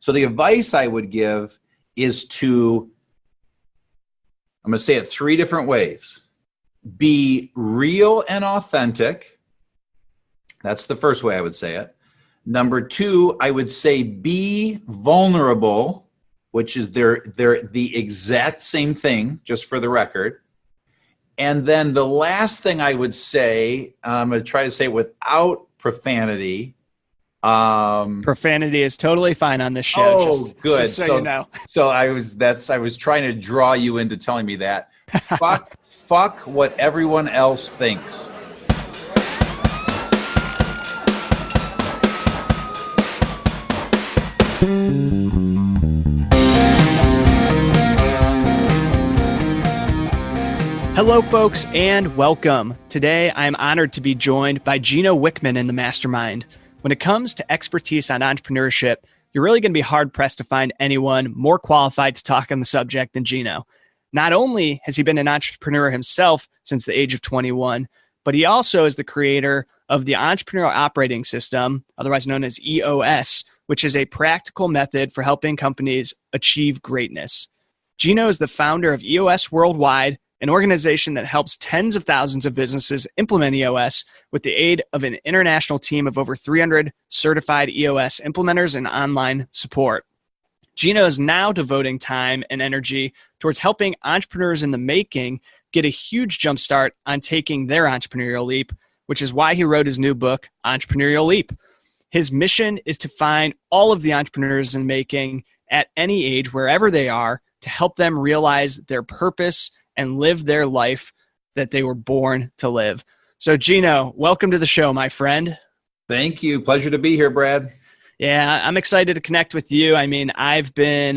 So the advice I would give is to, I'm going to say it 3 different ways. Be real and authentic. That's the first way I would say it. Number 2, I would say be vulnerable, which is they're the exact same thing, just for the record. And then the last thing I would say, I'm going to try to say it without profanity. Profanity is totally fine on this show. Good. Just so you know. So I was trying to draw you into telling me that. Fuck what everyone else thinks. Hello, folks, and welcome. Today, I'm honored to be joined by Gino Wickman in the Mastermind. When it comes to expertise on entrepreneurship, you're really going to be hard-pressed to find anyone more qualified to talk on the subject than Gino. Not only has he been an entrepreneur himself since the age of 21, but he also is the creator of the Entrepreneurial Operating System, otherwise known as EOS, which is a practical method for helping companies achieve greatness. Gino is the founder of EOS Worldwide, an organization that helps tens of thousands of businesses implement EOS with the aid of an international team of over 300 certified EOS implementers and online support. Gino is now devoting time and energy towards helping entrepreneurs in the making get a huge jumpstart on taking their entrepreneurial leap, which is why he wrote his new book, Entrepreneurial Leap. His mission is to find all of the entrepreneurs in the making at any age, wherever they are, to help them realize their purpose and live their life that they were born to live. So Gino, welcome to the show, my friend. Thank you. Pleasure to be here, Brad. Yeah, I'm excited to connect with you. I mean, I've been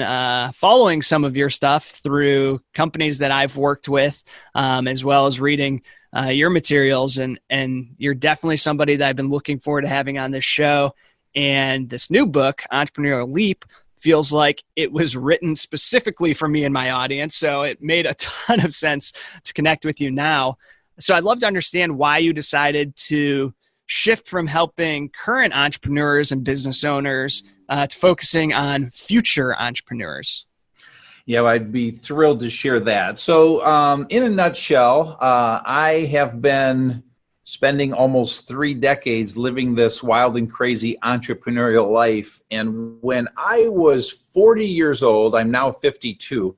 following some of your stuff through companies that I've worked with, as well as reading your materials. And you're definitely somebody that I've been looking forward to having on this show. And this new book, Entrepreneurial Leap, feels like it was written specifically for me and my audience. So it made a ton of sense to connect with you now. So I'd love to understand why you decided to shift from helping current entrepreneurs and business owners to focusing on future entrepreneurs. Yeah, I'd be thrilled to share that. So in a nutshell, I have been spending almost 3 decades living this wild and crazy entrepreneurial life. And when I was 40 years old, I'm now 52,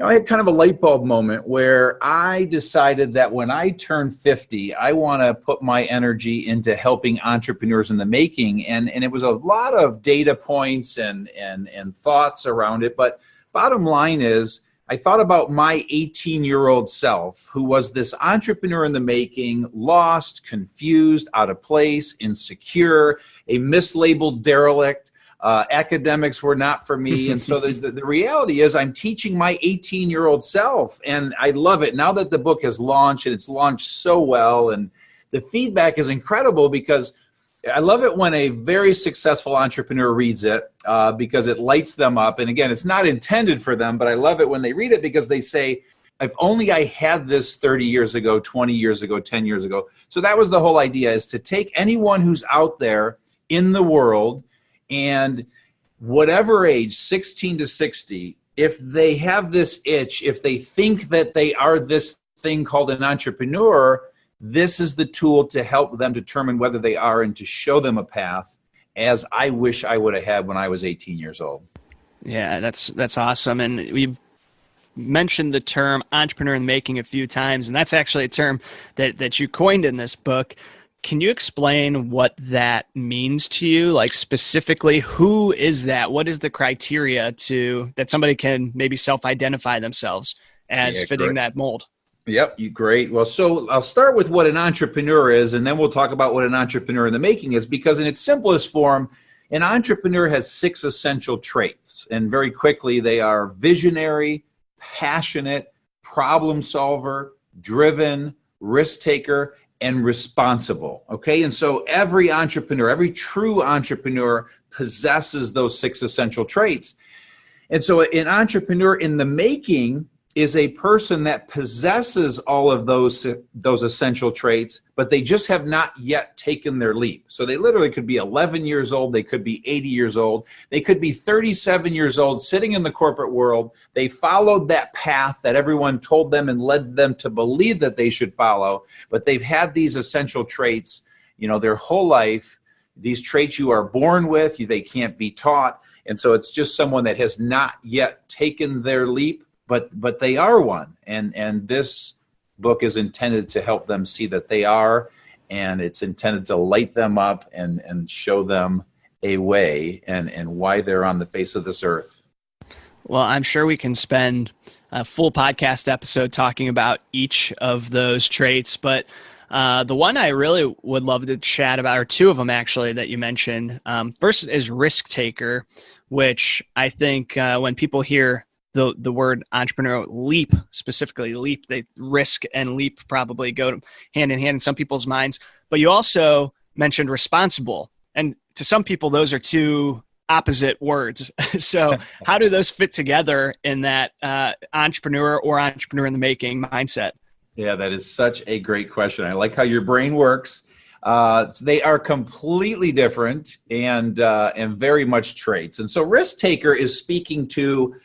I had kind of a light bulb moment where I decided that when I turn 50, I want to put my energy into helping entrepreneurs in the making. And it was a lot of data points and thoughts around it. But bottom line is, I thought about my 18-year-old self who was this entrepreneur in the making, lost, confused, out of place, insecure, a mislabeled derelict. Academics were not for me. And so the reality is I'm teaching my 18-year-old self, and I love it. Now that the book has launched, and it's launched so well, and the feedback is incredible because I love it when a very successful entrepreneur reads it because it lights them up. And again, it's not intended for them, but I love it when they read it because they say, if only I had this 30 years ago, 20 years ago, 10 years ago. So that was the whole idea, is to take anyone who's out there in the world and whatever age, 16 to 60, if they have this itch, if they think that they are this thing called an entrepreneur, this is the tool to help them determine whether they are and to show them a path, as I wish I would have had when I was 18 years old. Yeah, that's awesome. And we've mentioned the term entrepreneur in the making a few times, and that's actually a term that you coined in this book. Can you explain what that means to you? Like specifically, who is that? What is the criteria that somebody can maybe self-identify themselves as fitting that mold? Yep, great. Well, so I'll start with what an entrepreneur is, and then we'll talk about what an entrepreneur in the making is, because in its simplest form, an entrepreneur has 6 essential traits. And very quickly, they are visionary, passionate, problem solver, driven, risk taker, and responsible. Okay. And so every entrepreneur, every true entrepreneur possesses those 6 essential traits. And so an entrepreneur in the making is a person that possesses all of those essential traits, but they just have not yet taken their leap. So they literally could be 11 years old, they could be 80 years old, they could be 37 years old, sitting in the corporate world. They followed that path that everyone told them and led them to believe that they should follow, but they've had these essential traits, their whole life. These traits you are born with, they can't be taught. And so it's just someone that has not yet taken their leap, but they are one. And this book is intended to help them see that they are, and it's intended to light them up and show them a way and why they're on the face of this earth. Well, I'm sure we can spend a full podcast episode talking about each of those traits, but the one I really would love to chat about, or two of them actually that you mentioned. First is risk taker, which I think when people hear the word entrepreneurial leap, specifically leap, they risk and leap probably go hand in hand in some people's minds. But you also mentioned responsible. And to some people, those are two opposite words. So how do those fit together in that entrepreneur or entrepreneur in the making mindset? Yeah, that is such a great question. I like how your brain works. They are completely different and very much traits. And so risk taker is speaking to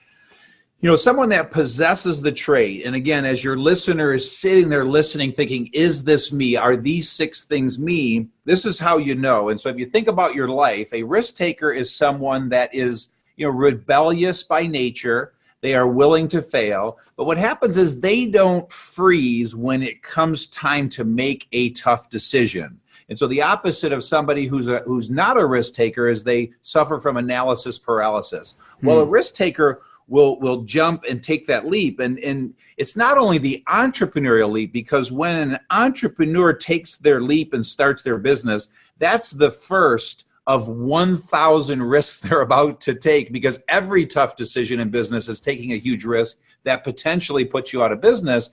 someone that possesses the trait. And again, as your listener is sitting there listening, thinking, is this me? Are these 6 things me? This is how you know. And so if you think about your life, a risk taker is someone that is, rebellious by nature. They are willing to fail. But what happens is they don't freeze when it comes time to make a tough decision. And so the opposite of somebody who's not a risk taker is they suffer from analysis paralysis. Well, a risk taker will jump and take that leap. And it's not only the entrepreneurial leap, because when an entrepreneur takes their leap and starts their business, that's the first of 1,000 risks they're about to take, because every tough decision in business is taking a huge risk that potentially puts you out of business.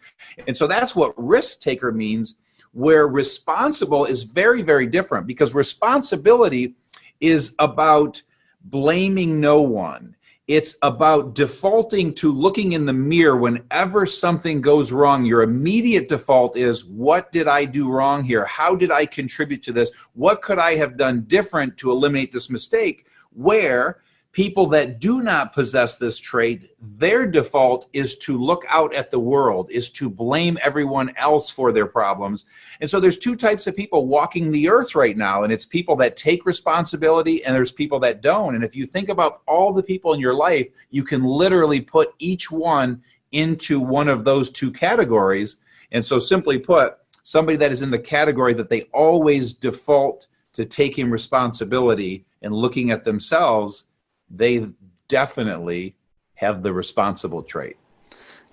And so that's what risk taker means, where responsible is very, very different, because responsibility is about blaming no one. It's about defaulting to looking in the mirror whenever something goes wrong. Your immediate default is, what did I do wrong here? How did I contribute to this? What could I have done different to eliminate this mistake? Where people that do not possess this trait, their default is to look out at the world, is to blame everyone else for their problems. And so there's 2 types of people walking the earth right now, and it's people that take responsibility and there's people that don't. And if you think about all the people in your life, you can literally put each one into one of those 2 categories. And so simply put, somebody that is in the category that they always default to taking responsibility and looking at themselves, they definitely have the responsible trait.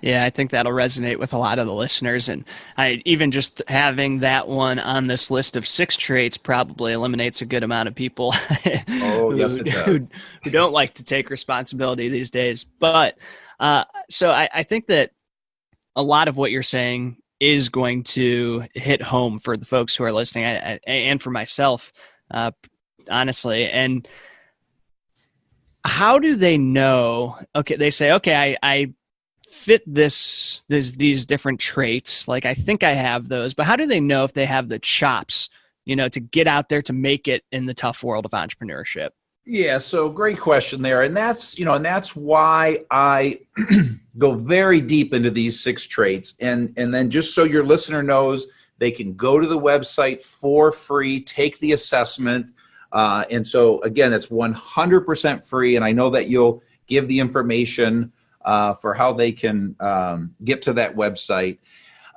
Yeah, I think that'll resonate with a lot of the listeners. And even just having that one on this list of 6 traits probably eliminates a good amount of people who don't like to take responsibility these days. But so I think that a lot of what you're saying is going to hit home for the folks who are listening, and for myself, honestly. And how do they know? Okay, they say, okay, I fit these different traits. Like, I think I have those, but how do they know if they have the chops, to get out there to make it in the tough world of entrepreneurship? Yeah, so great question there. And that's why I go very deep into these 6 traits. And then just so your listener knows, they can go to the website for free, take the assessment. And so, again, it's 100% free. And I know that you'll give the information for how they can get to that website.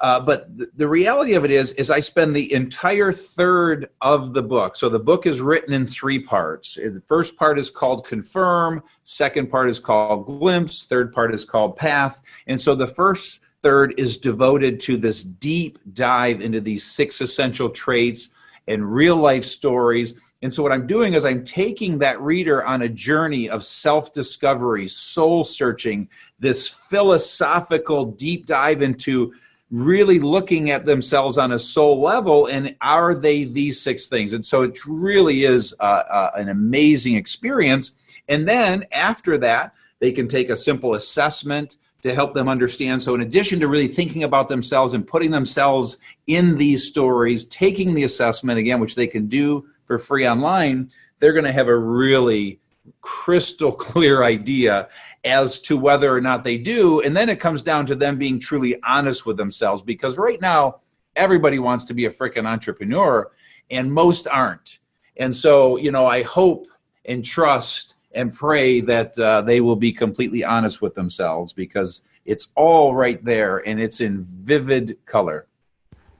But the reality of it is I spend the entire third of the book. So the book is written in 3 parts. The first part is called Confirm. Second part is called Glimpse. Third part is called Path. And so the first third is devoted to this deep dive into these 6 essential traits and real life stories. And so what I'm doing is I'm taking that reader on a journey of self-discovery, soul searching, this philosophical deep dive into really looking at themselves on a soul level, and are they these 6 things? And so it really is an amazing experience. And then after that, they can take a simple assessment to help them understand. So in addition to really thinking about themselves and putting themselves in these stories, taking the assessment again, which they can do for free online, they're going to have a really crystal clear idea as to whether or not they do. And then it comes down to them being truly honest with themselves, because right now everybody wants to be a freaking entrepreneur and most aren't. And so, I hope and trust and pray that they will be completely honest with themselves, because it's all right there and it's in vivid color.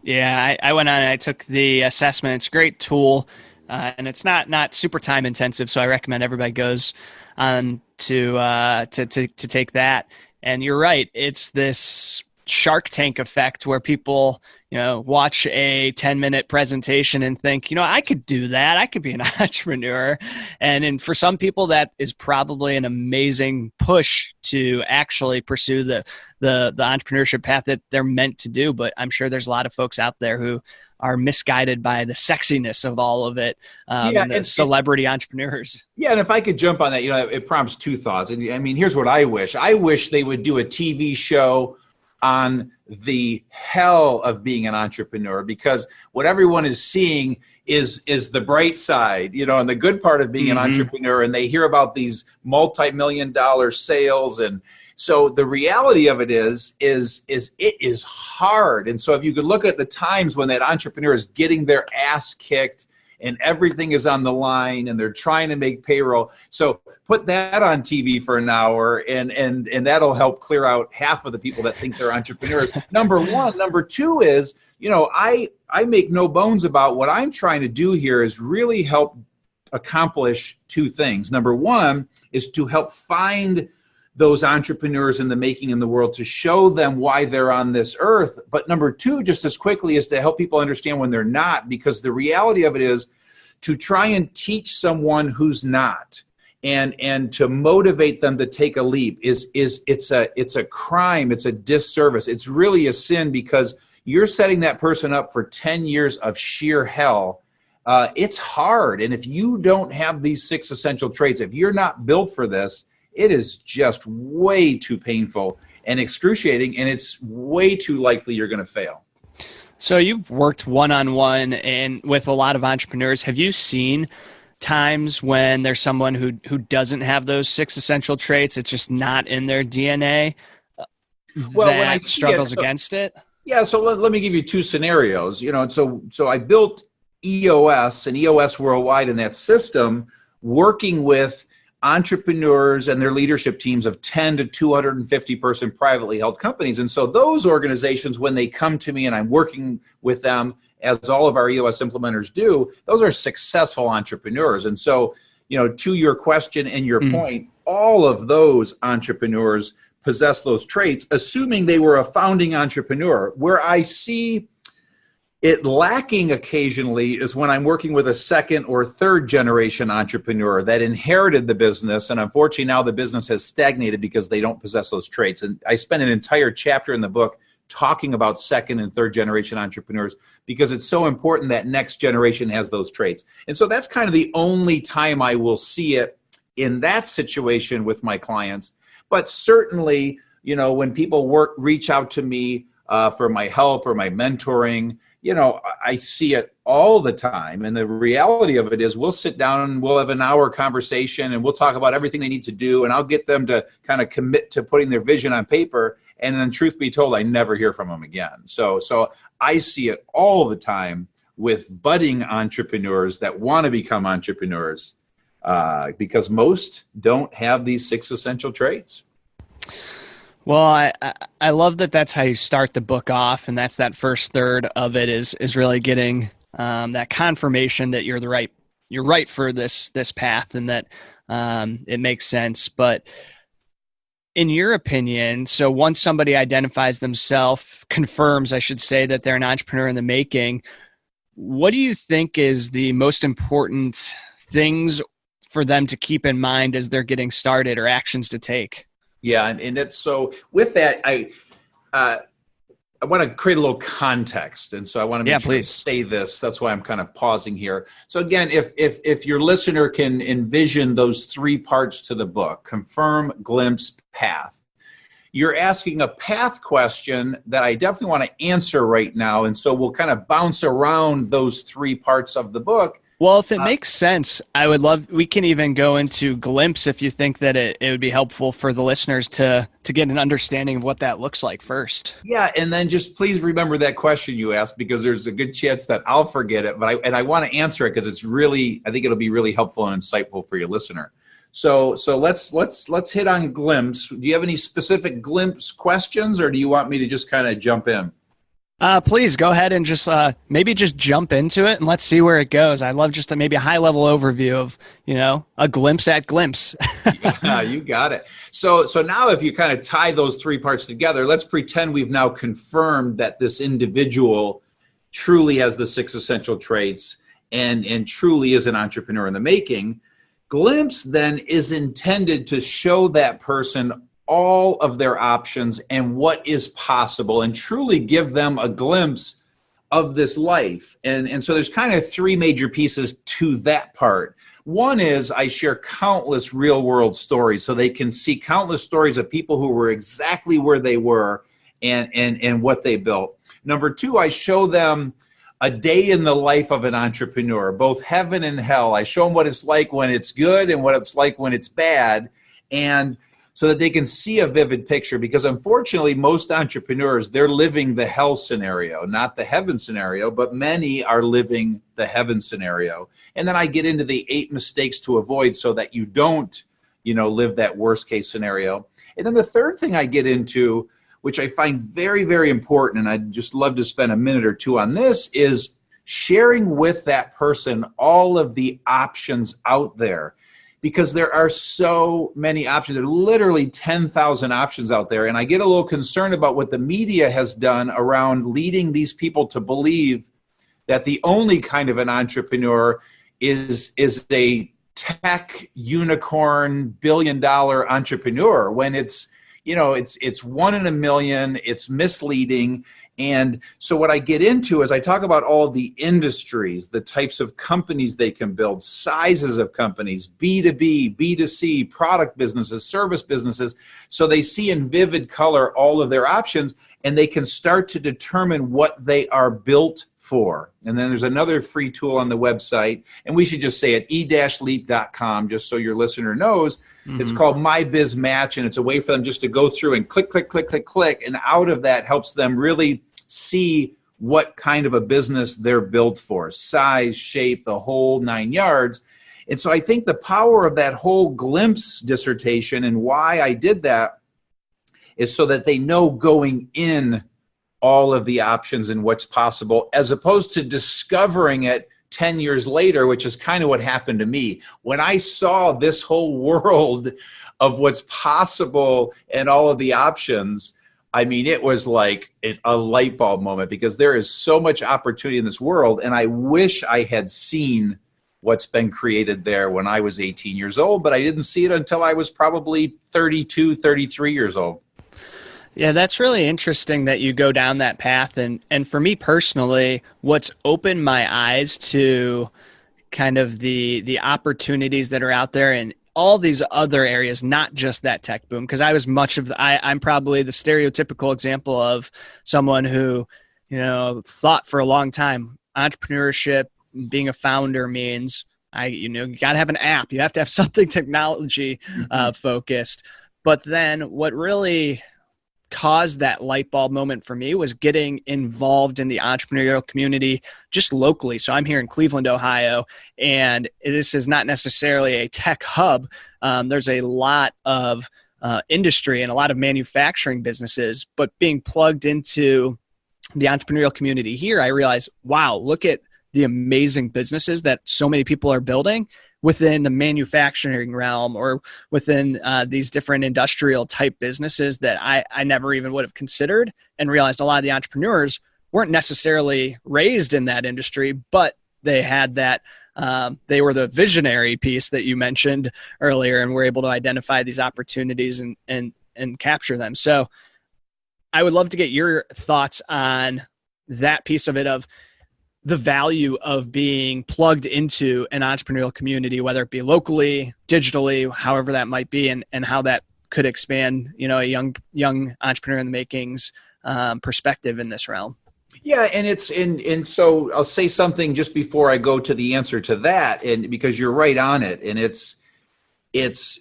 Yeah, I went on and I took the assessment. It's a great tool, and it's not super time intensive, so I recommend everybody goes on to take that. And you're right, it's this Shark Tank effect where people watch a 10-minute presentation and think, I could do that. I could be an entrepreneur. And for some people, that is probably an amazing push to actually pursue the entrepreneurship path that they're meant to do. But I'm sure there's a lot of folks out there who are misguided by the sexiness of all of it, and celebrity entrepreneurs. Yeah, and if I could jump on that, it prompts two thoughts. And I mean, here's what I wish. I wish they would do a TV show on the hell of being an entrepreneur, because what everyone is seeing is the bright side, and the good part of being an entrepreneur, and they hear about these multi-million-dollar sales. And so the reality of it is it is hard. And so if you could look at the times when that entrepreneur is getting their ass kicked and everything is on the line and they're trying to make payroll. So put that on TV for an hour and that'll help clear out half of the people that think they're entrepreneurs. Number one. Number two is, I make no bones about what I'm trying to do here is really help accomplish two things. Number one is to help find those entrepreneurs in the making in the world, to show them why they're on this earth. But number two, just as quickly, is to help people understand when they're not, because the reality of it is to try and teach someone who's not and to motivate them to take a leap it's a crime. It's a disservice. It's really a sin, because you're setting that person up for 10 years of sheer hell. It's hard. And if you don't have these 6 essential traits, if you're not built for this, it is just way too painful and excruciating, and it's way too likely you're going to fail. So you've worked one-on-one and with a lot of entrepreneurs. Have you seen times when there's someone who doesn't have those 6 essential traits? It's just not in their DNA that struggles against it? Yeah, so let me give you 2 scenarios. So I built EOS and EOS Worldwide in that system, working with entrepreneurs and their leadership teams of 10 to 250 person privately held companies. And so those organizations, when they come to me and I'm working with them, as all of our EOS implementers do, those are successful entrepreneurs. And so, to your question and your point, all of those entrepreneurs possess those traits, assuming they were a founding entrepreneur. Where I see it lacking occasionally is when I'm working with a 2nd or 3rd generation entrepreneur that inherited the business, and unfortunately now the business has stagnated because they don't possess those traits. And I spent an entire chapter in the book talking about 2nd and 3rd generation entrepreneurs, because it's so important that next generation has those traits. And so that's kind of the only time I will see it in that situation with my clients. But certainly, when people reach out to me for my help or my mentoring, I see it all the time. And the reality of it is we'll sit down and we'll have an hour conversation and we'll talk about everything they need to do. And I'll get them to kind of commit to putting their vision on paper. And then truth be told, I never hear from them again. So I see it all the time with budding entrepreneurs that want to become entrepreneurs, because most don't have these 6 essential traits. Well, I love that that's how you start the book off, and that's that first third of it is really getting that confirmation that you're right for this path, and that it makes sense. But in your opinion, so once somebody identifies themselves, confirms, I should say, that they're an entrepreneur in the making, what do you think is the most important things for them to keep in mind as they're getting started, or actions to take? Yeah, and that's so. With that, I want to create a little context, and so I want to make sure to say this. That's why I'm kind of pausing here. So again, if your listener can envision those 3 parts to the book: confirm, glimpse, path. you're asking a path question that I definitely want to answer right now. And so we'll kind of bounce around those three parts of the book. Well, if it makes sense, we can even go into Glimpse if you think that it would be helpful for the listeners to get an understanding of what that looks like first. Yeah, and then just please remember that question you asked, because there's a good chance that I'll forget it, but I want to answer it because I think it'll be really helpful and insightful for your listener. So let's hit on Glimpse. Do you have any specific Glimpse questions, or do you want me to just kind of jump in? Please go ahead and just maybe just jump into it and let's see where it goes. I'd love just maybe a high level overview of, a glimpse at Glimpse. Yeah, you got it. So now if you kind of tie those three parts together, let's pretend we've now confirmed that this individual truly has the 6 essential traits and truly is an entrepreneur in the making. Glimpse then is intended to show that person all of their options and what is possible, and truly give them a glimpse of this life. And so there's kind of three major pieces to that part. One is I share countless real world stories so they can see countless stories of people who were exactly where they were and what they built. Number two, I show them a day in the life of an entrepreneur, both heaven and hell. I show them what it's like when it's good and what it's like when it's bad, and so that they can see a vivid picture, because unfortunately most entrepreneurs, they're living the hell scenario, not the heaven scenario, but many are living the heaven scenario. And then I get into the 8 mistakes to avoid so that you don't, live that worst case scenario. And then the third thing I get into, which I find very, very important, and I'd just love to spend a minute or two on this, is sharing with that person all of the options out there. Because there are so many options. There are literally 10,000 options out there. And I get a little concerned about what the media has done around leading these people to believe that the only kind of an entrepreneur is a tech unicorn billion-dollar entrepreneur, when it's one in a million, it's misleading. And so what I get into is I talk about all the industries, the types of companies they can build, sizes of companies, B2B, B2C, product businesses, service businesses, so they see in vivid color all of their options, and they can start to determine what they are built for. And then there's another free tool on the website, and we should just say it, e-leap.com, just so your listener knows. Mm-hmm. It's called My Biz Match, and it's a way for them just to go through and click, click, click, click, click, and out of that helps them really see what kind of a business they're built for, size, shape, the whole 9 yards. And so I think the power of that whole Glimpse dissertation and why I did that is so that they know going in all of the options and what's possible, as opposed to discovering it 10 years later, which is kind of what happened to me. When I saw this whole world of what's possible and all of the options, I mean, it was like a light bulb moment, because there is so much opportunity in this world. And I wish I had seen what's been created there when I was 18 years old, but I didn't see it until I was probably 32, 33 years old. Yeah, that's really interesting that you go down that path. And for me personally, what's opened my eyes to kind of the opportunities that are out there and all these other areas, not just that tech boom, because I was I'm probably the stereotypical example of someone who, thought for a long time entrepreneurship, being a founder means you got to have an app, you have to have something technology focused. But then what really caused that light bulb moment for me was getting involved in the entrepreneurial community just locally. So I'm here in Cleveland, Ohio, and this is not necessarily a tech hub. There's a lot of industry and a lot of manufacturing businesses, but being plugged into the entrepreneurial community here, I realized, wow, look at the amazing businesses that so many people are building within the manufacturing realm or within these different industrial type businesses that I never even would have considered, and realized a lot of the entrepreneurs weren't necessarily raised in that industry, but they had that, they were the visionary piece that you mentioned earlier, and were able to identify these opportunities and capture them. So I would love to get your thoughts on that piece of it, of the value of being plugged into an entrepreneurial community, whether it be locally, digitally, however that might be, and how that could expand, a young entrepreneur in the making's perspective in this realm. Yeah, and so I'll say something just before I go to the answer to that, and because you're right on it, and it's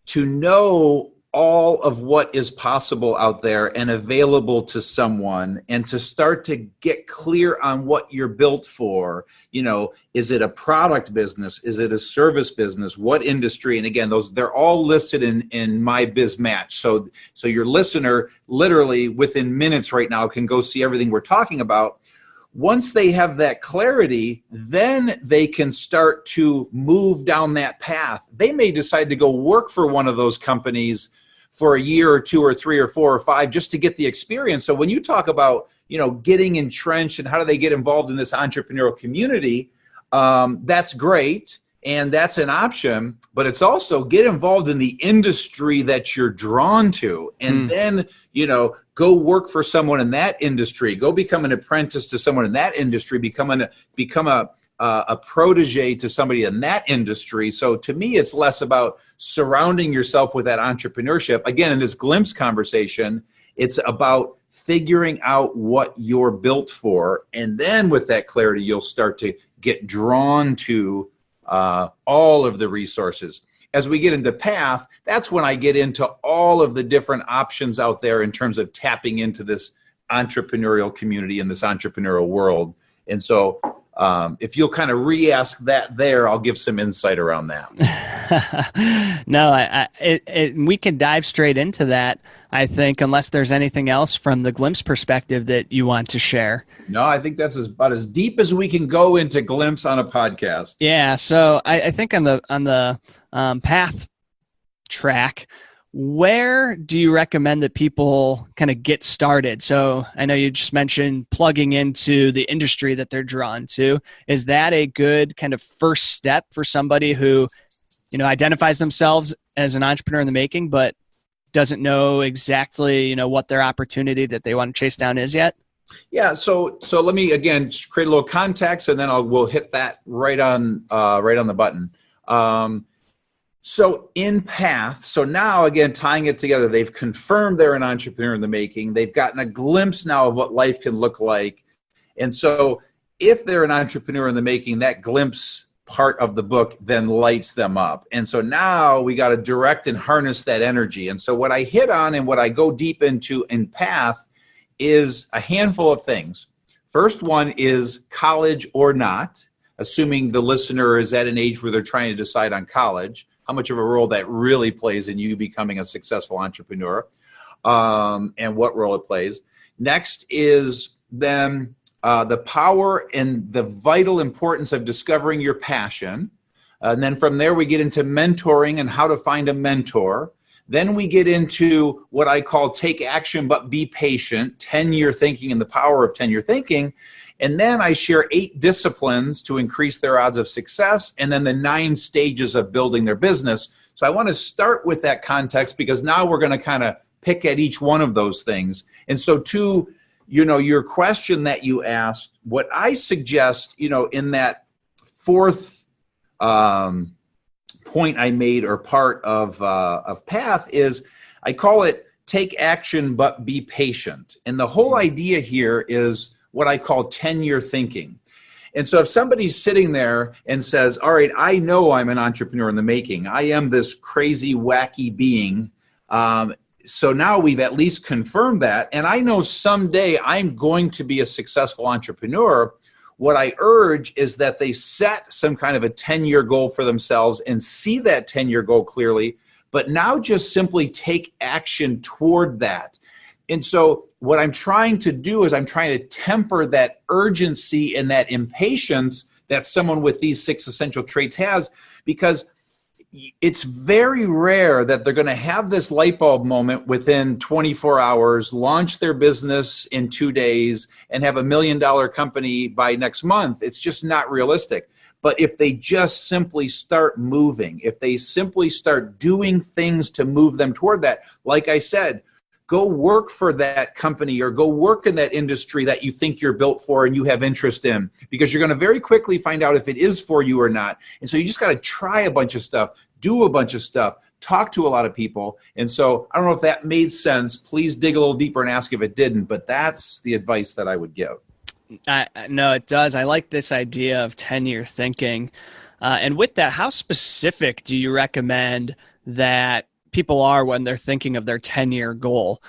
to know all of what is possible out there and available to someone, and to start to get clear on what you're built for. Is it a product business? Is it a service business? What industry? And again, they're all listed in my biz match. So your listener literally within minutes right now can go see everything we're talking about. Once they have that clarity, then they can start to move down that path. They may decide to go work for one of those companies for a year or two or three or four or five just to get the experience. So when you talk about, getting entrenched and how do they get involved in this entrepreneurial community, that's great. And that's an option, but it's also get involved in the industry that you're drawn to. And then, go work for someone in that industry, go become an apprentice to someone in that industry, become a protege to somebody in that industry. So to me, it's less about surrounding yourself with that entrepreneurship. Again, in this glimpse conversation, it's about figuring out what you're built for. And then with that clarity, you'll start to get drawn to all of the resources. As we get into path, that's when I get into all of the different options out there in terms of tapping into this entrepreneurial community and this entrepreneurial world. And so if you'll kind of re-ask that there, I'll give some insight around that. No, we can dive straight into that, I think, unless there's anything else from the glimpse perspective that you want to share. No, I think that's about as deep as we can go into glimpse on a podcast. Yeah, so I think on the path track, where do you recommend that people kind of get started? So I know you just mentioned plugging into the industry that they're drawn to. Is that a good kind of first step for somebody who, identifies themselves as an entrepreneur in the making, but doesn't know exactly, what their opportunity that they want to chase down is yet? Yeah. So let me, again, create a little context, and then we'll hit that right on the button. So in path, so now again, tying it together, they've confirmed they're an entrepreneur in the making. They've gotten a glimpse now of what life can look like. And so if they're an entrepreneur in the making, that glimpse part of the book then lights them up. And so now we got to direct and harness that energy. And so what I hit on and what I go deep into in path is a handful of things. First one is college or not, assuming the listener is at an age where they're trying to decide on college, how much of a role that really plays in you becoming a successful entrepreneur, and what role it plays. Next is then the power and the vital importance of discovering your passion. And then from there, we get into mentoring and how to find a mentor. Then we get into what I call take action, but be patient, 10-year thinking and the power of 10-year thinking. And then I share 8 disciplines to increase their odds of success, and then the 9 stages of building their business. So I want to start with that context because now we're going to kind of pick at each one of those things. And so to, your question that you asked, what I suggest, in that fourth point I made or part of path is I call it take action, but be patient. And the whole idea here is what I call 10-year thinking. And so if somebody's sitting there and says, all right, I know I'm an entrepreneur in the making. I am this crazy, wacky being. So now we've at least confirmed that. And I know someday I'm going to be a successful entrepreneur. What I urge is that they set some kind of a 10-year goal for themselves and see that 10-year goal clearly, but now just simply take action toward that. And so what I'm trying to do is I'm trying to temper that urgency and that impatience that someone with these 6 essential traits has, because it's very rare that they're going to have this light bulb moment within 24 hours, launch their business in 2 days, and have $1 million company by next month. It's just not realistic. But if they just simply start moving, if they simply start doing things to move them toward that, like I said, go work for that company or go work in that industry that you think you're built for and you have interest in, because you're going to very quickly find out if it is for you or not. And so you just got to try a bunch of stuff, do a bunch of stuff, talk to a lot of people. And so I don't know if that made sense. Please dig a little deeper and ask if it didn't, but that's the advice that I would give. No, it does. I like this idea of 10-year thinking. And with that, how specific do you recommend that people are when they're thinking of their 10-year goal?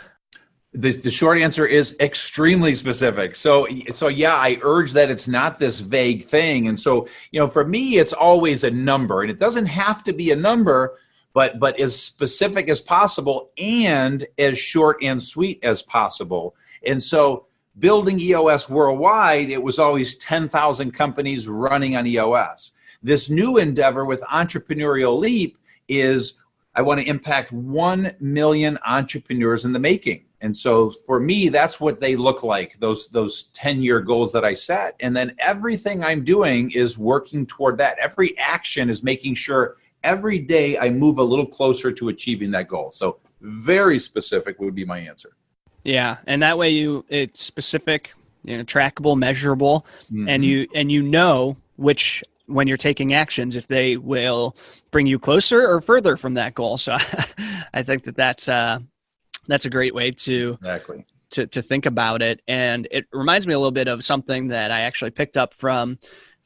The short answer is extremely specific. So yeah, I urge that it's not this vague thing. And so, for me, it's always a number, and it doesn't have to be a number, but as specific as possible and as short and sweet as possible. And so building EOS Worldwide, it was always 10,000 companies running on EOS. This new endeavor with Entrepreneurial Leap is I want to impact 1 million entrepreneurs in the making. And so for me, that's what they look like, those 10-year goals that I set. And then everything I'm doing is working toward that. Every action is making sure every day I move a little closer to achieving that goal. So very specific would be my answer. Yeah, and that way it's specific, trackable, measurable, Mm-hmm. and you know which, when you're taking actions, if they will bring you closer or further from that goal. So I think that's a great way to think about it. And it reminds me a little bit of something that I actually picked up from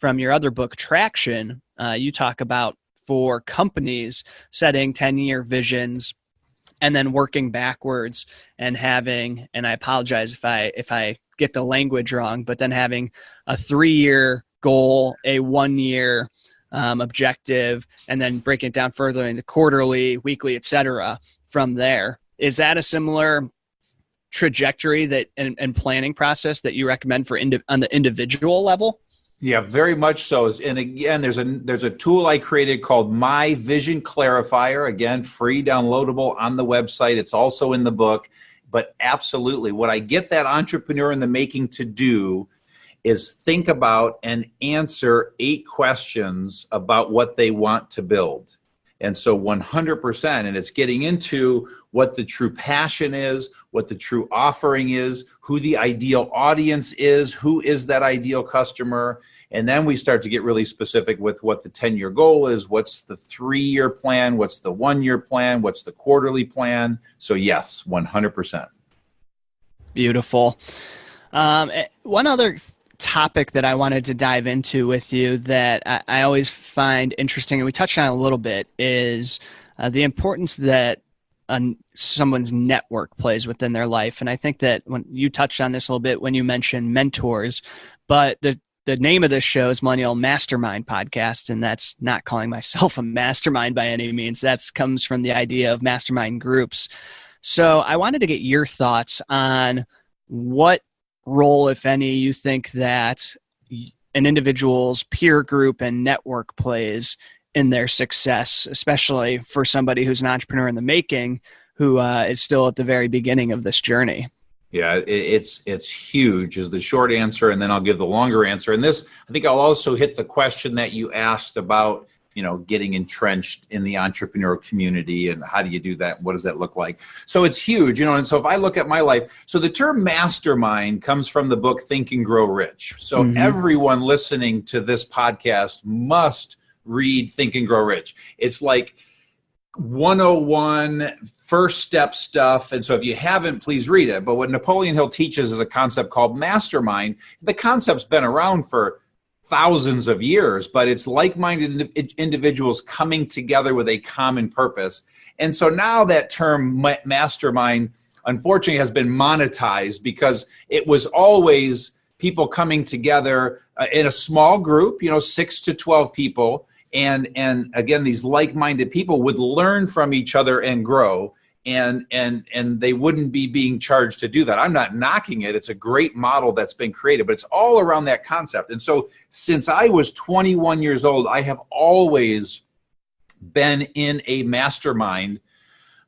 your other book, Traction. You talk about for companies setting 10-year visions and then working backwards and having, and I apologize if I get the language wrong, but then having a 3-year goal, a 1-year objective, and then breaking it down further into quarterly, weekly, et cetera, from there. Is that a similar trajectory that and planning process that you recommend for on the individual level? Yeah, very much so. And again, there's a tool I created called My Vision Clarifier. Again, free, downloadable on the website. It's also in the book. But absolutely, what I get that entrepreneur in the making to do is think about and answer 8 questions about what they want to build. And so 100%, and it's getting into what the true passion is, what the true offering is, who the ideal audience is, who is that ideal customer. And then we start to get really specific with what the 10-year goal is, what's the 3-year plan, what's the 1-year plan, what's the quarterly plan. So yes, 100%. Beautiful. One other topic that I wanted to dive into with you that I always find interesting, and we touched on it a little bit, is the importance that someone's network plays within their life. And I think that when you touched on this a little bit when you mentioned mentors, but the name of this show is Millennial Mastermind Podcast, and that's not calling myself a mastermind by any means. That comes from the idea of mastermind groups. So I wanted to get your thoughts on what role, if any, you think that an individual's peer group and network plays in their success, especially for somebody who's an entrepreneur in the making who is still at the very beginning of this journey. Yeah, it's huge is the short answer, and then I'll give the longer answer. And this, I think I'll also hit the question that you asked about, getting entrenched in the entrepreneur community and how do you do that? What does that look like? So it's huge, and so if I look at my life, so the term mastermind comes from the book Think and Grow Rich. So everyone listening to this podcast must read Think and Grow Rich. It's like 101 first step stuff. And so if you haven't, please read it. But what Napoleon Hill teaches is a concept called mastermind. The concept's been around for thousands of years, but it's like-minded individuals coming together with a common purpose. And so now that term mastermind, unfortunately, has been monetized because it was always people coming together in a small group, 6 to 12 people. And again, these like-minded people would learn from each other and grow, and they wouldn't be being charged to do that. I'm not knocking it. It's a great model that's been created, but it's all around that concept. And so since I was 21 years old, I have always been in a mastermind,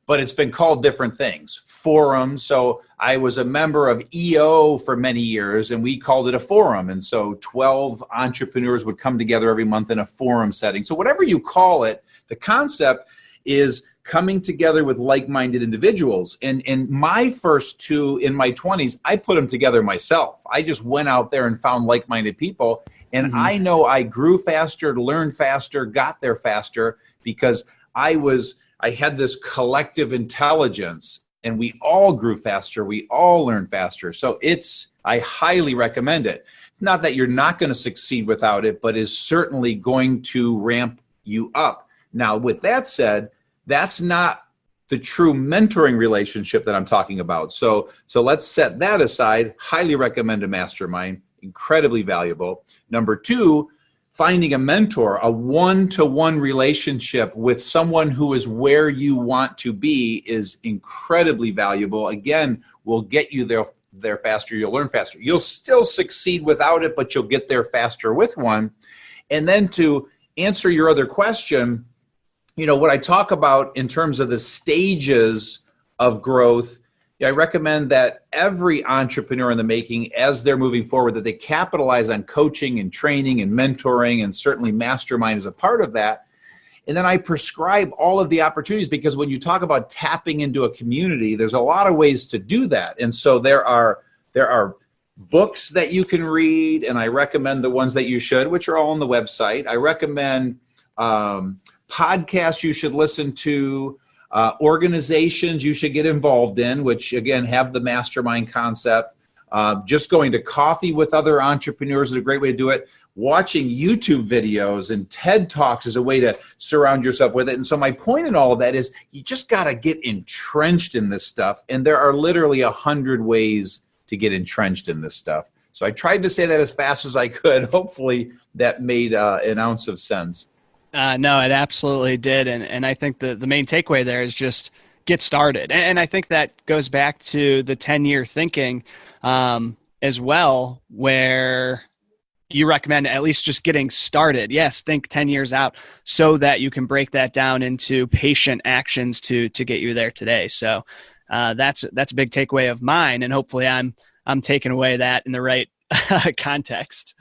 but it's been called different things. Forums. So I was a member of EO for many years, and we called it a forum. And so 12 entrepreneurs would come together every month in a forum setting. So whatever you call it, the concept is coming together with like-minded individuals. And my first 2 in my 20s, I put them together myself. I just went out there and found like-minded people. And I know I grew faster, learned faster, got there faster because I was I had this collective intelligence, and we all grew faster. We all learned faster. So I highly recommend it. It's not that you're not going to succeed without it, but is certainly going to ramp you up. Now, with that said, that's not the true mentoring relationship that I'm talking about. So let's set that aside. Highly recommend a mastermind. Incredibly valuable. Number two, finding a mentor, a one-to-one relationship with someone who is where you want to be is incredibly valuable. Again, will get you there faster. You'll learn faster. You'll still succeed without it, but you'll get there faster with one. And then to answer your other question, what I talk about in terms of the stages of growth, I recommend that every entrepreneur in the making, as they're moving forward, that they capitalize on coaching and training and mentoring, and certainly mastermind is a part of that. And then I prescribe all of the opportunities, because when you talk about tapping into a community, there's a lot of ways to do that. And so there are books that you can read, and I recommend the ones that you should, which are all on the website. I recommend podcasts you should listen to, organizations you should get involved in, which again have the mastermind concept. Just going to coffee with other entrepreneurs is a great way to do it. Watching YouTube videos and TED Talks is a way to surround yourself with it. And so my point in all of that is you just got to get entrenched in this stuff. And there are literally 100 ways to get entrenched in this stuff. So I tried to say that as fast as I could. Hopefully that made an ounce of sense. No, it absolutely did. And I think the main takeaway there is just get started. And I think that goes back to the 10-year thinking as well, where you recommend at least just getting started. Yes, think 10 years out so that you can break that down into patient actions to get you there today. So that's a big takeaway of mine. And hopefully I'm taking away that in the right context.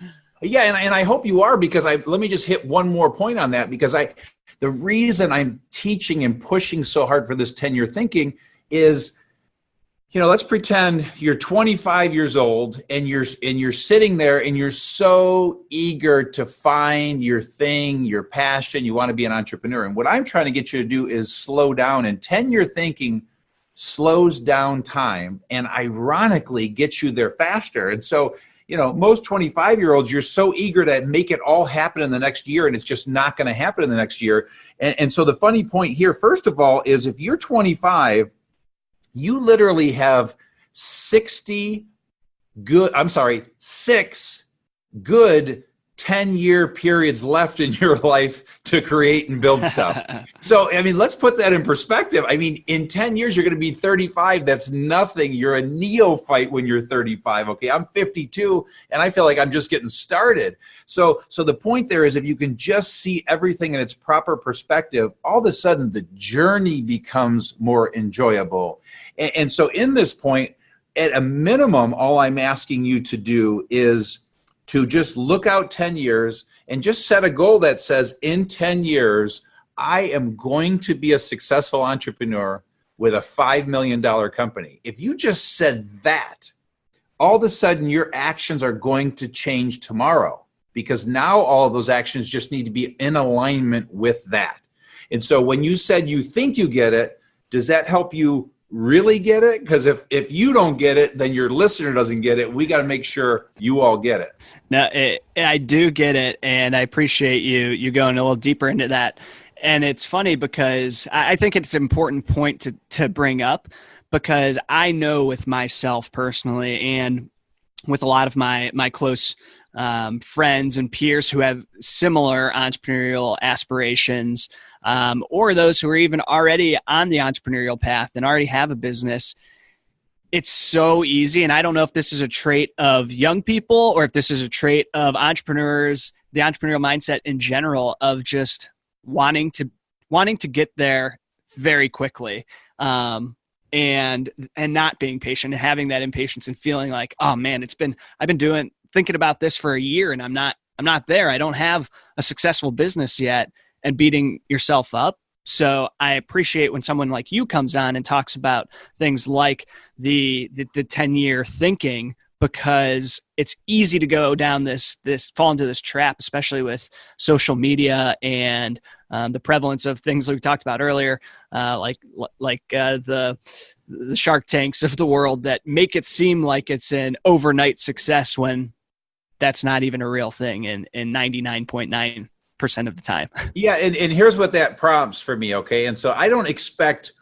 Yeah, and I hope you are, because let me just hit one more point on that, because the reason I'm teaching and pushing so hard for this 10-year thinking is, let's pretend you're 25 years old and you're sitting there and you're so eager to find your thing, your passion, you want to be an entrepreneur. And what I'm trying to get you to do is slow down, and 10-year thinking slows down time and ironically gets you there faster. And so, most 25-year-olds, you're so eager to make it all happen in the next year, and it's just not going to happen in the next year. And so the funny point here, first of all, is if you're 25, you literally have 6 good 10-year periods left in your life to create and build stuff. So, let's put that in perspective. In 10 years, you're going to be 35. That's nothing. You're a neophyte when you're 35. Okay, I'm 52, and I feel like I'm just getting started. So the point there is, if you can just see everything in its proper perspective, all of a sudden the journey becomes more enjoyable. And so in this point, at a minimum, all I'm asking you to do is to just look out 10 years and just set a goal that says, in 10 years, I am going to be a successful entrepreneur with a $5 million company. If you just said that, all of a sudden your actions are going to change tomorrow, because now all of those actions just need to be in alignment with that. And so when you said you think you get it, does that help you really get it? Because if you don't get it, then your listener doesn't get it. We got to make sure you all get it. No, I do get it, and I appreciate you going a little deeper into that. And it's funny because I think it's an important point to bring up, because I know with myself personally and with a lot of my close friends and peers who have similar entrepreneurial aspirations, or those who are even already on the entrepreneurial path and already have a business, it's so easy. And I don't know if this is a trait of young people or if this is a trait of entrepreneurs, the entrepreneurial mindset in general, of just wanting to get there very quickly, and not being patient and having that impatience and feeling like, oh man, I've been thinking about this for a year and I'm not there. I don't have a successful business yet, and beating yourself up. So I appreciate when someone like you comes on and talks about things like the 10-year thinking, because it's easy to go down fall into this trap, especially with social media and the prevalence of things like we talked about earlier, like the Shark Tanks of the world that make it seem like it's an overnight success when that's not even a real thing in 99.9% of the time. Yeah, and here's what that prompts for me, okay? And so I don't expect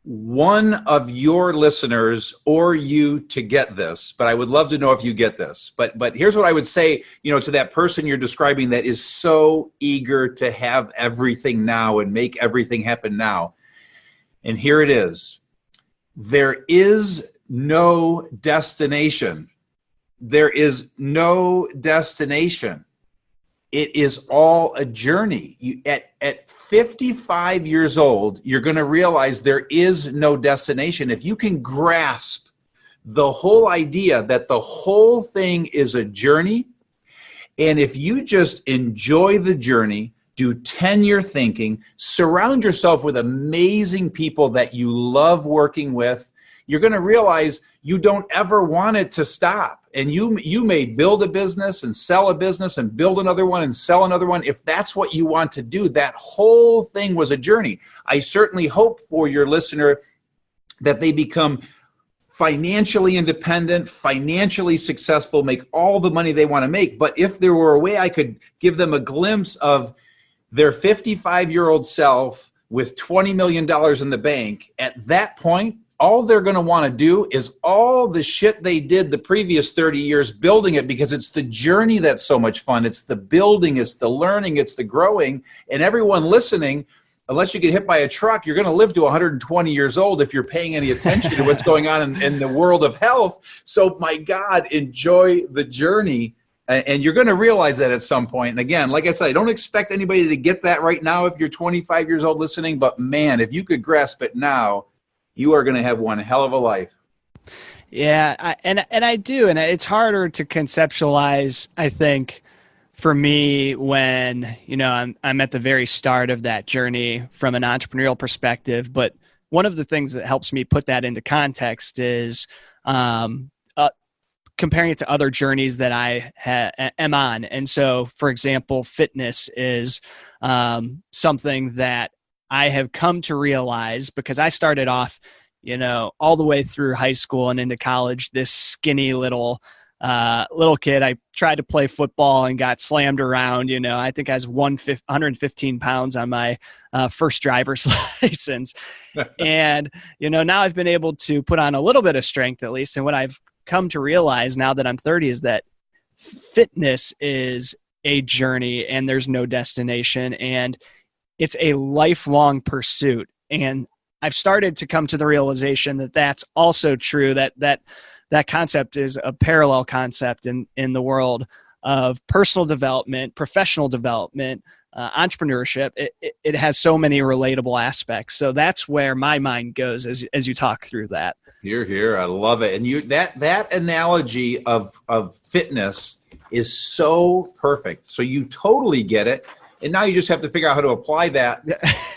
one of your listeners or you to get this, but I would love to know if you get this. But here's what I would say, to that person you're describing that is so eager to have everything now and make everything happen now. And here it is. There is no destination. There is no destination. It is all a journey. At 55 years old, you're going to realize there is no destination. If you can grasp the whole idea that the whole thing is a journey, and if you just enjoy the journey, do 10-year thinking, surround yourself with amazing people that you love working with, you're going to realize you don't ever want it to stop. And you may build a business and sell a business and build another one and sell another one. If that's what you want to do, that whole thing was a journey. I certainly hope for your listener that they become financially independent, financially successful, make all the money they want to make. But if there were a way I could give them a glimpse of their 55-year-old self with $20 million in the bank, at that point, all they're going to want to do is all the shit they did the previous 30 years building it, because it's the journey that's so much fun. It's the building, it's the learning, it's the growing. And everyone listening, unless you get hit by a truck, you're going to live to 120 years old if you're paying any attention to what's going on in the world of health. So my God, enjoy the journey. And you're going to realize that at some point. And again, like I said, I don't expect anybody to get that right now if you're 25 years old listening. But man, if you could grasp it now, you are going to have one hell of a life. Yeah, I do. And it's harder to conceptualize, I think, for me when, I'm at the very start of that journey from an entrepreneurial perspective. But one of the things that helps me put that into context is comparing it to other journeys that I am on. And so, for example, fitness is something that I have come to realize, because I started off, all the way through high school and into college, this skinny little kid. I tried to play football and got slammed around. I think I was 115 pounds on my first driver's license. And, now I've been able to put on a little bit of strength at least. And what I've come to realize now that I'm 30 is that fitness is a journey and there's no destination. And it's a lifelong pursuit. And I've started to come to the realization that that's also true, that concept is a parallel concept in the world of personal development, professional development, entrepreneurship. It has so many relatable aspects. So that's where my mind goes as you talk through that. Here. I love it. And that analogy of fitness is so perfect. So you totally get it. And now you just have to figure out how to apply that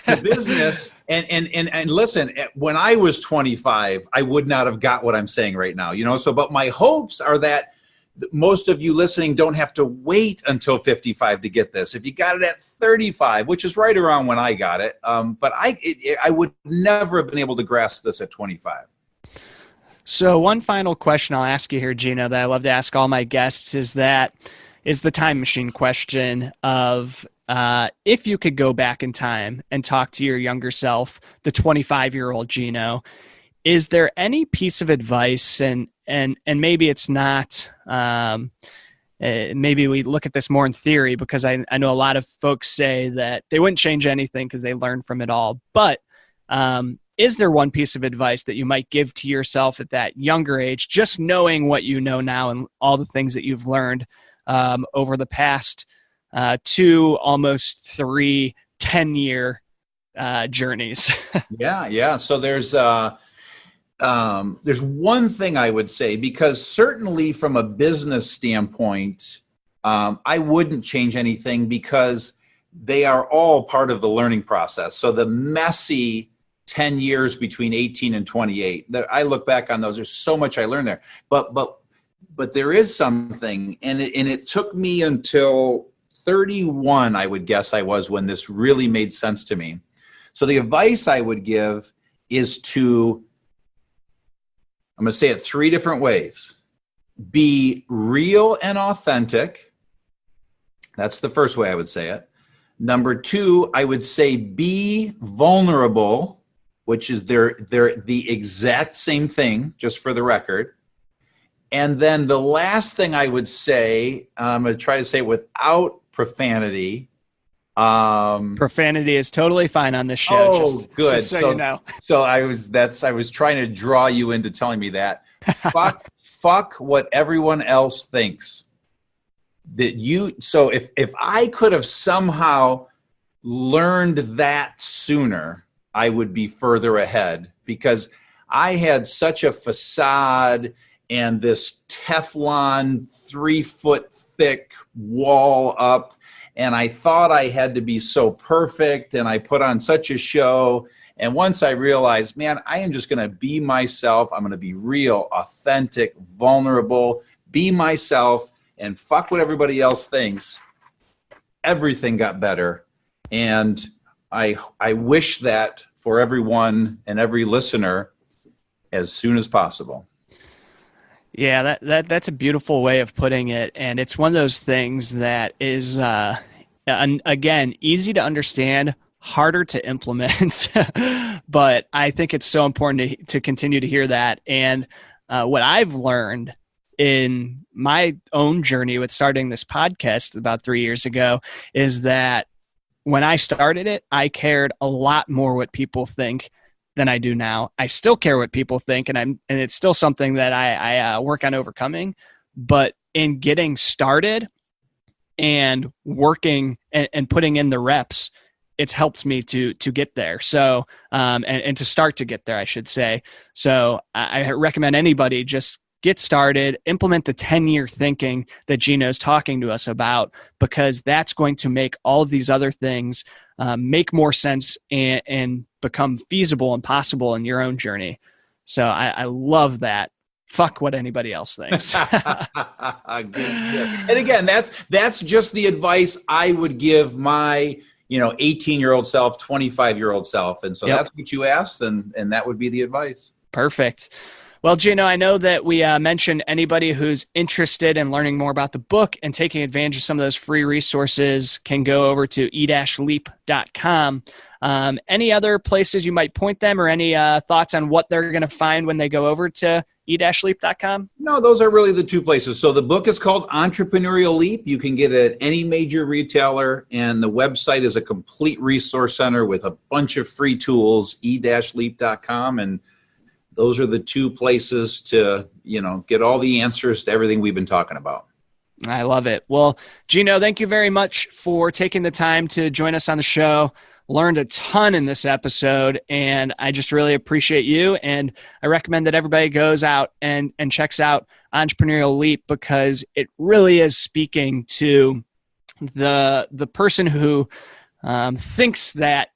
to business. And listen, when I was 25, I would not have got what I'm saying right now, but my hopes are that most of you listening don't have to wait until 55 to get this. If you got it at 35, which is right around when I got it, but I would never have been able to grasp this at 25. So one final question I'll ask you here, Gino, that I love to ask all my guests is the time machine question of, if you could go back in time and talk to your younger self, the 25-year-old Gino, is there any piece of advice, and maybe it's not, maybe we look at this more in theory, because I know a lot of folks say that they wouldn't change anything because they learned from it all, but is there one piece of advice that you might give to yourself at that younger age, just knowing what you know now and all the things that you've learned over the past 2, almost 3, 10-year journeys? Yeah. So there's one thing I would say, because certainly from a business standpoint, I wouldn't change anything because they are all part of the learning process. So the messy 10 years between 18 and 28, I look back on those, there's so much I learned there. But but there is something, and it took me until 31, I would guess I was, when this really made sense to me. So the advice I would give is I'm going to say it 3 different ways. Be real and authentic. That's the first way I would say it. Number 2, I would say be vulnerable, which is they're the exact same thing, just for the record. And then the last thing I would say, I'm going to try to say it without profanity. Profanity is totally fine on this show. Oh, good. Just so you know. So I was trying to draw you into telling me that. Fuck what everyone else thinks. So if I could have somehow learned that sooner, I would be further ahead, because I had such a facade and this Teflon 3-foot thick wall up, and I thought I had to be so perfect, and I put on such a show. And once I realized, man, I am just going to be myself. I'm going to be real, authentic, vulnerable, be myself, and fuck what everybody else thinks. Everything got better. And I wish that for everyone and every listener as soon as possible. Yeah, that's a beautiful way of putting it. And it's one of those things that is, again, easy to understand, harder to implement. But I think it's so important to continue to hear that. And what I've learned in my own journey with starting this podcast about 3 years ago is that when I started it, I cared a lot more what people think than I do now. I still care what people think, and it's still something that I work on overcoming. But in getting started and working and putting in the reps, it's helped me to get there. So and to start to get there, I should say. So I recommend anybody just get started, implement the 10-year thinking that Gino's talking to us about, because that's going to make all of these other things make more sense and become feasible and possible in your own journey. So I love that. Fuck what anybody else thinks. Good. And again, that's just the advice I would give my 18-year-old self, 25-year-old self. And so That's what you asked, and that would be the advice. Perfect. Well, Gino, I know that we mentioned anybody who's interested in learning more about the book and taking advantage of some of those free resources can go over to e-leap.com. Any other places you might point them, or any thoughts on what they're going to find when they go over to e-leap.com? No, those are really the 2 places. So the book is called Entrepreneurial Leap. You can get it at any major retailer, and the website is a complete resource center with a bunch of free tools, e-leap.com, and those are the 2 places to, get all the answers to everything we've been talking about. I love it. Well, Gino, thank you very much for taking the time to join us on the show. Learned a ton in this episode, and I just really appreciate you. And I recommend that everybody goes out and checks out Entrepreneurial Leap, because it really is speaking to the person who thinks that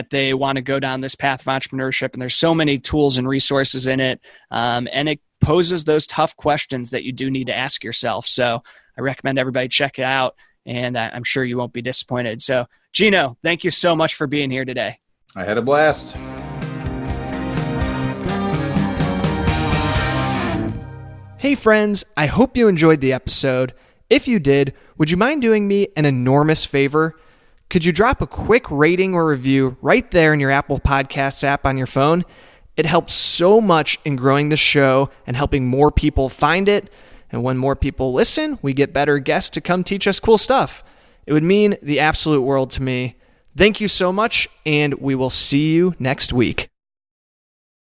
they want to go down this path of entrepreneurship. And there's so many tools and resources in it. And it poses those tough questions that you do need to ask yourself. So I recommend everybody check it out, and I'm sure you won't be disappointed. So Gino, thank you so much for being here today. I had a blast. Hey friends, I hope you enjoyed the episode. If you did, would you mind doing me an enormous favor? Could you drop a quick rating or review right there in your Apple Podcasts app on your phone? It helps so much in growing the show and helping more people find it. And when more people listen, we get better guests to come teach us cool stuff. It would mean the absolute world to me. Thank you so much, and we will see you next week.